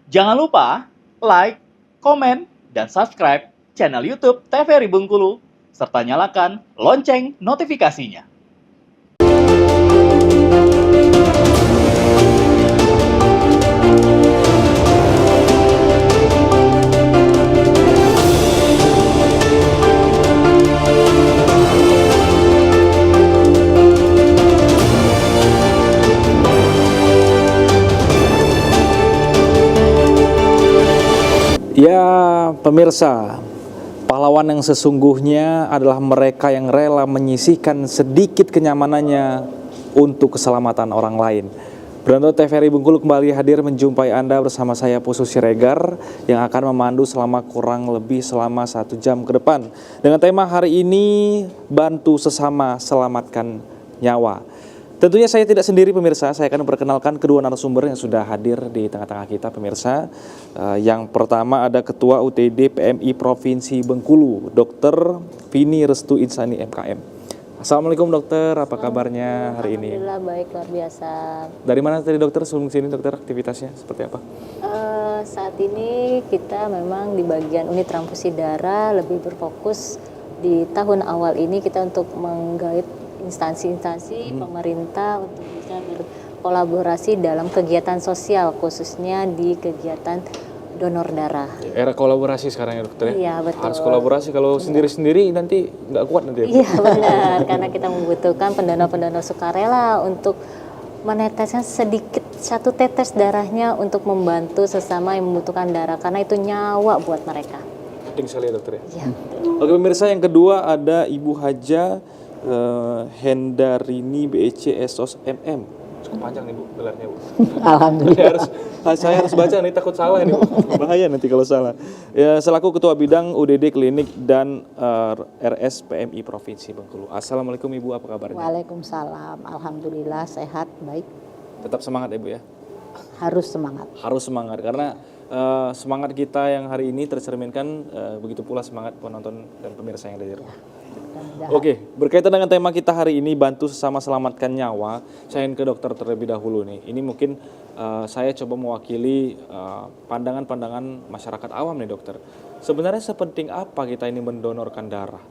Jangan lupa like, komen, dan subscribe channel YouTube TVRI Bengkulu, serta nyalakan lonceng notifikasinya. Ya, pemirsa, pahlawan yang sesungguhnya adalah mereka yang rela menyisihkan sedikit kenyamanannya untuk keselamatan orang lain. Beranto TVRI Bengkulu kembali hadir menjumpai Anda bersama saya Pusu Siregar yang akan memandu selama kurang lebih 1 jam ke depan. Dengan tema hari ini, bantu sesama selamatkan nyawa. Tentunya saya tidak sendiri pemirsa, saya akan memperkenalkan kedua narasumber yang sudah hadir di tengah-tengah kita pemirsa. Yang pertama ada Ketua UTD PMI Provinsi Bengkulu, Dr. Vini Restu Insani MKM. Assalamualaikum dokter, apa kabarnya hari ini? Alhamdulillah baik, luar biasa. Dari mana tadi dokter sebelum sini dokter, aktivitasnya seperti apa? Saat ini kita memang di bagian unit transfusi darah lebih berfokus di tahun awal ini kita untuk menggait instansi-instansi pemerintah untuk bisa berkolaborasi dalam kegiatan sosial, khususnya di kegiatan donor darah. Era kolaborasi sekarang ya dokter ya? Iya betul. Harus kolaborasi, kalau sendiri-sendiri nanti nggak kuat nanti ya? Iya benar, karena kita membutuhkan pendonor-pendonor sukarela untuk meneteskan sedikit 1 tetes darahnya untuk membantu sesama yang membutuhkan darah, karena itu nyawa buat mereka. Penting sekali ya dokter ya? Iya. Oke pemirsa, yang kedua ada Ibu Haja Hendarini BEC Esos MM. Cukup panjang nih Bu gelarnya Bu. Alhamdulillah. Saya harus baca nih, takut salah ini Bu. Bahaya nanti kalau salah. Ya, selaku Ketua Bidang UDD Klinik dan RS PMI Provinsi Bengkulu. Assalamualaikum Ibu, apa kabarnya? Waalaikumsalam. Alhamdulillah sehat, baik. Tetap semangat ya Bu ya? Harus semangat. Harus semangat karena semangat kita yang hari ini tercerminkan begitu pula semangat penonton dan pemirsa yang ada di rumah. Oke, berkaitan dengan tema kita hari ini, bantu sesama selamatkan nyawa, saya ingin ke dokter terlebih dahulu nih. Ini mungkin saya coba mewakili pandangan-pandangan masyarakat awam nih dokter. Sebenarnya sepenting apa kita ini mendonorkan darah?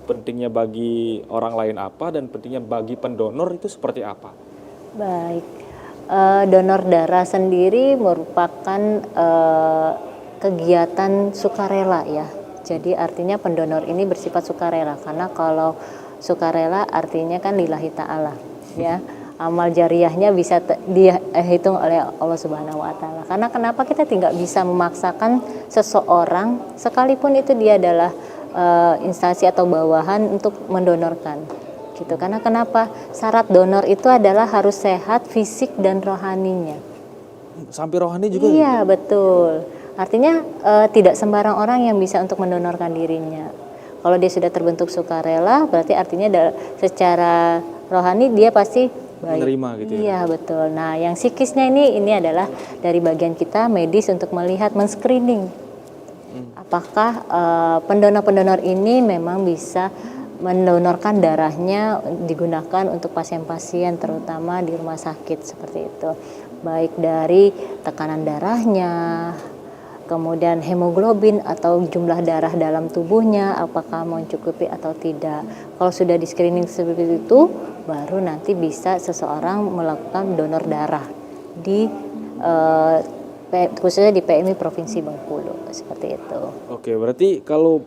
Pentingnya bagi orang lain apa dan pentingnya bagi pendonor itu seperti apa? Baik, donor darah sendiri merupakan kegiatan sukarela ya. Jadi artinya pendonor ini bersifat sukarela, karena kalau sukarela artinya kan lillahi ta'ala ya. Amal jariahnya bisa dihitung oleh Allah Subhanahu wa taala. Karena kenapa kita tidak bisa memaksakan seseorang sekalipun itu dia adalah instansi atau bawahan untuk mendonorkan. Gitu. Karena kenapa? Syarat donor itu adalah harus sehat fisik dan rohaninya. Sampai rohani juga? Iya, betul. Artinya tidak sembarang orang yang bisa untuk mendonorkan dirinya. Kalau dia sudah terbentuk sukarela, berarti artinya secara rohani dia pasti baik. Menerima gitu ya. Iya, betul. Nah, yang psikisnya ini adalah dari bagian kita medis untuk melihat, men-screening. Apakah pendonor-pendonor ini memang bisa mendonorkan darahnya digunakan untuk pasien-pasien terutama di rumah sakit seperti itu. Baik dari tekanan darahnya, kemudian hemoglobin atau jumlah darah dalam tubuhnya apakah mencukupi atau tidak. Kalau sudah di screening seperti itu, baru nanti bisa seseorang melakukan donor darah di khususnya di PMI Provinsi Bengkulu seperti itu. Oke, berarti kalau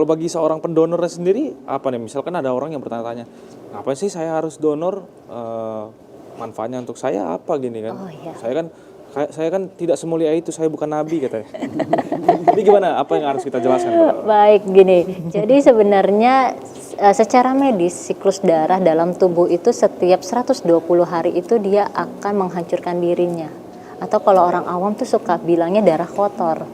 bagi seorang pendonornya sendiri apa nih? Misalkan ada orang yang bertanya-tanya, apa sih saya harus donor? Manfaatnya untuk saya apa gini kan? Oh, iya. Saya kan tidak semulia itu, saya bukan nabi katanya. Jadi gimana? Apa yang harus kita jelaskan? Baik, gini. Jadi sebenarnya secara medis siklus darah dalam tubuh itu setiap 120 hari itu dia akan menghancurkan dirinya. Atau kalau orang awam tuh suka bilangnya darah kotor.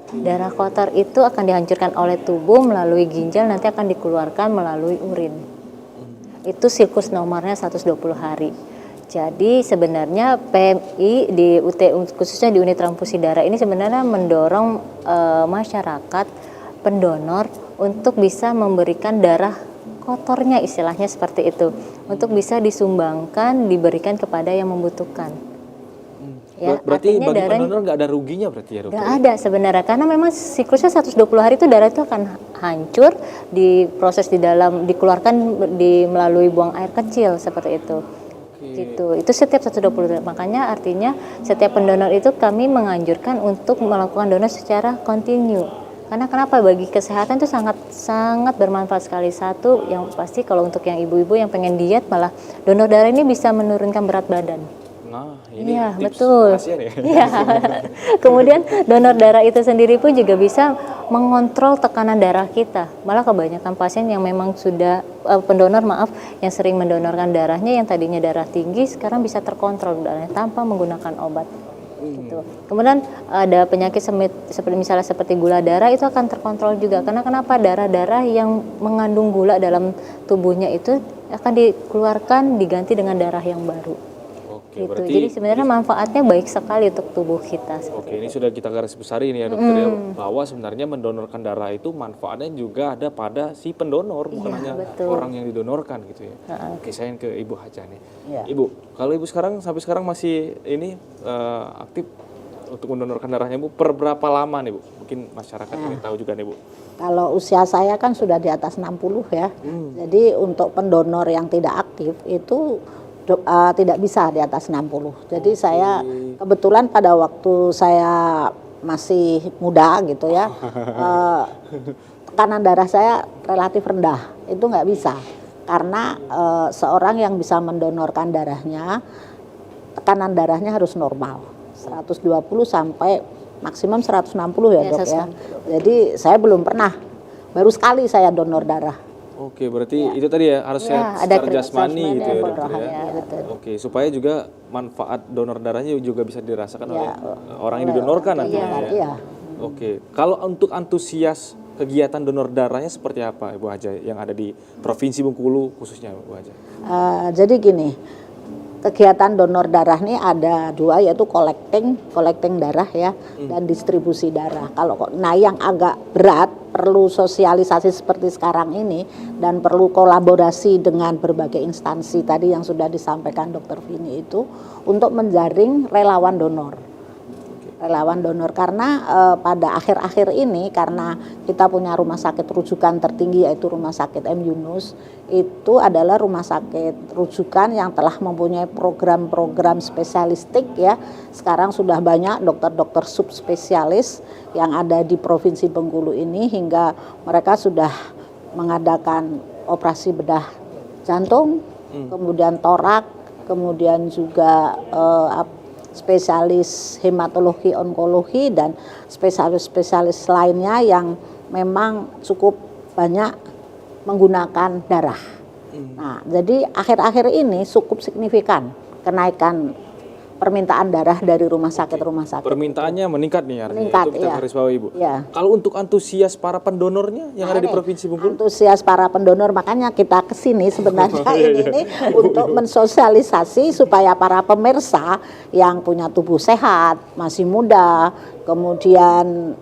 Darah kotor itu akan dihancurkan oleh tubuh melalui ginjal, nanti akan dikeluarkan melalui urin. Itu siklus nomornya 120 hari. Jadi sebenarnya PMI di khususnya di unit transfusi darah ini sebenarnya mendorong masyarakat pendonor untuk bisa memberikan darah kotornya, istilahnya seperti itu, untuk bisa disumbangkan, diberikan kepada yang membutuhkan. Ya, Berarti artinya bagi darah pendonor nggak ada ruginya berarti ya, dokter? nggak ada sebenarnya, karena memang siklusnya 120 hari itu darah itu akan hancur, diproses di dalam, dikeluarkan melalui buang air kecil seperti itu. Gitu. Itu setiap 120 hari. Makanya artinya setiap pendonor itu kami menganjurkan untuk melakukan donor secara kontinu. Karena kenapa, bagi kesehatan itu sangat sangat bermanfaat sekali. Satu yang pasti, kalau untuk yang ibu-ibu yang pengen diet, malah donor darah ini bisa menurunkan berat badan. Nah, ini Iya, tips betul. rahasia nih. Iya. Kemudian donor darah itu sendiri pun juga bisa mengontrol tekanan darah kita. Malah kebanyakan pasien yang memang sudah pendonor yang sering mendonorkan darahnya, yang tadinya darah tinggi sekarang bisa terkontrol darahnya tanpa menggunakan obat. Gitu. Kemudian ada penyakit seperti gula darah, itu akan terkontrol juga. Karena kenapa, darah-darah yang mengandung gula dalam tubuhnya itu akan dikeluarkan, diganti dengan darah yang baru. Oke, Gitu. berarti Jadi sebenarnya manfaatnya baik sekali untuk tubuh kita. Oke, ini sudah kita garis besari ini ya, dokter ya, bahwa sebenarnya mendonorkan darah itu manfaatnya juga ada pada si pendonor, bukan hanya betul. orang yang didonorkan gitu ya. Oke, saya ke Ibu Haja nih. Iya. Ibu, kalau Ibu sampai sekarang masih ini aktif untuk mendonorkan darahnya, Bu, per berapa lama nih, Bu? Mungkin masyarakat ingin tahu juga nih, Bu. Kalau usia saya kan sudah di atas 60 ya. Jadi untuk pendonor yang tidak aktif itu tidak bisa di atas 60. Jadi saya kebetulan pada waktu saya masih muda gitu ya, tekanan darah saya relatif rendah. Itu nggak bisa. Karena seorang yang bisa mendonorkan darahnya, tekanan darahnya harus normal. 120 sampai maksimum 160 ya, Dok ya. Jadi saya belum pernah, baru sekali saya donor darah. Oke, berarti itu tadi ya, harus sehat ada secara jasmani gitu ya, dokter ya. Ya, betul. Oke, supaya juga manfaat donor darahnya juga bisa dirasakan oleh orang yang didonorkan nantinya ya. Iya. Oke, kalau untuk antusias kegiatan donor darahnya seperti apa, Ibu Haja, yang ada di Provinsi Bengkulu khususnya, Ibu Haja? Jadi gini, kegiatan donor darah ini ada dua, yaitu collecting darah ya, dan distribusi darah. Nah yang agak berat, perlu sosialisasi seperti sekarang ini dan perlu kolaborasi dengan berbagai instansi tadi yang sudah disampaikan Dr. Vini itu, untuk menjaring relawan donor. Karena pada akhir-akhir ini, karena kita punya rumah sakit rujukan tertinggi yaitu Rumah Sakit M. Yunus, itu adalah rumah sakit rujukan yang telah mempunyai program-program spesialistik ya. Sekarang sudah banyak dokter-dokter subspesialis yang ada di Provinsi Bengkulu ini, hingga mereka sudah mengadakan operasi bedah jantung, kemudian torak, kemudian juga spesialis hematologi, onkologi, dan spesialis-spesialis lainnya yang memang cukup banyak menggunakan darah. Nah, jadi akhir-akhir ini cukup signifikan kenaikan permintaan darah dari rumah sakit. Permintaannya meningkat nih artinya. Meningkat, itu kita iya. garis bawahi, Bu. Iya. Kalau untuk antusias para pendonornya yang ada di Provinsi Bengkulu? Antusias para pendonor, makanya kita kesini sebenarnya ini untuk mensosialisasi supaya para pemirsa yang punya tubuh sehat, masih muda, kemudian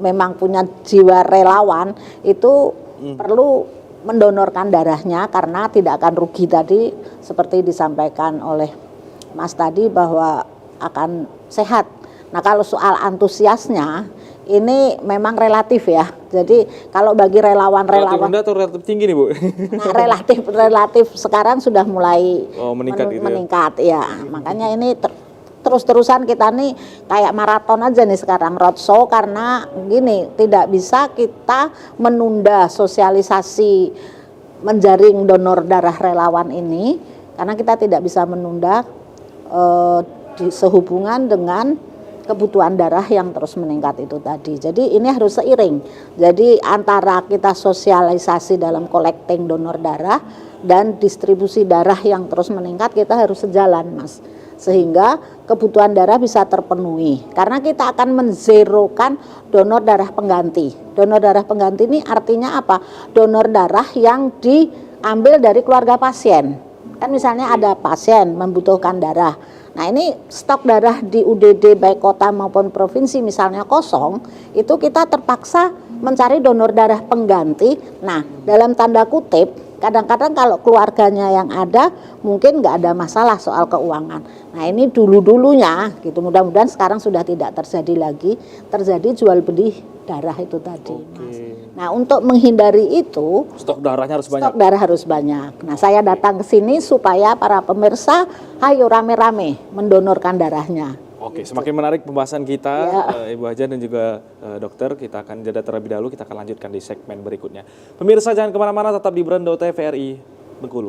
memang punya jiwa relawan, itu perlu mendonorkan darahnya, karena tidak akan rugi tadi seperti disampaikan oleh Mas tadi, bahwa akan sehat. Nah, kalau soal antusiasnya ini memang relatif ya. Jadi kalau bagi Relatif rendah atau relatif tinggi nih, Bu? Nah, relatif sekarang sudah mulai meningkat gitu ya? Meningkat ya. Makanya ini terus-terusan kita nih kayak maraton aja nih sekarang, roadshow, karena gini, tidak bisa kita menunda sosialisasi menjaring donor darah relawan ini, karena kita tidak bisa menunda sehubungan dengan kebutuhan darah yang terus meningkat itu tadi. Jadi ini harus seiring. Jadi antara kita sosialisasi dalam collecting donor darah dan distribusi darah yang terus meningkat, kita harus sejalan, Mas. Sehingga kebutuhan darah bisa terpenuhi. Karena kita akan menzerokan donor darah pengganti. Donor darah pengganti ini artinya apa? Donor darah yang diambil dari keluarga pasien. Kan misalnya ada pasien membutuhkan darah. Nah, ini stok darah di UDD baik kota maupun provinsi misalnya kosong, itu kita terpaksa mencari donor darah pengganti. Nah, dalam tanda kutip, kadang-kadang kalau keluarganya yang ada mungkin nggak ada masalah soal keuangan. Nah ini dulu-dulunya gitu, mudah-mudahan sekarang sudah tidak terjadi lagi, terjadi jual beli darah itu tadi, Mas. Nah untuk menghindari itu, Stok darahnya harus banyak. stok darah harus banyak. Nah saya datang ke sini supaya para pemirsa, ayo rame-rame mendonorkan darahnya. Oke, semakin menarik pembahasan kita, Ya. Ibu Haja dan juga dokter. Kita akan jeda terlebih dahulu, kita akan lanjutkan di segmen berikutnya. Pemirsa jangan kemana-mana, tetap di Brando TVRI Bengkulu.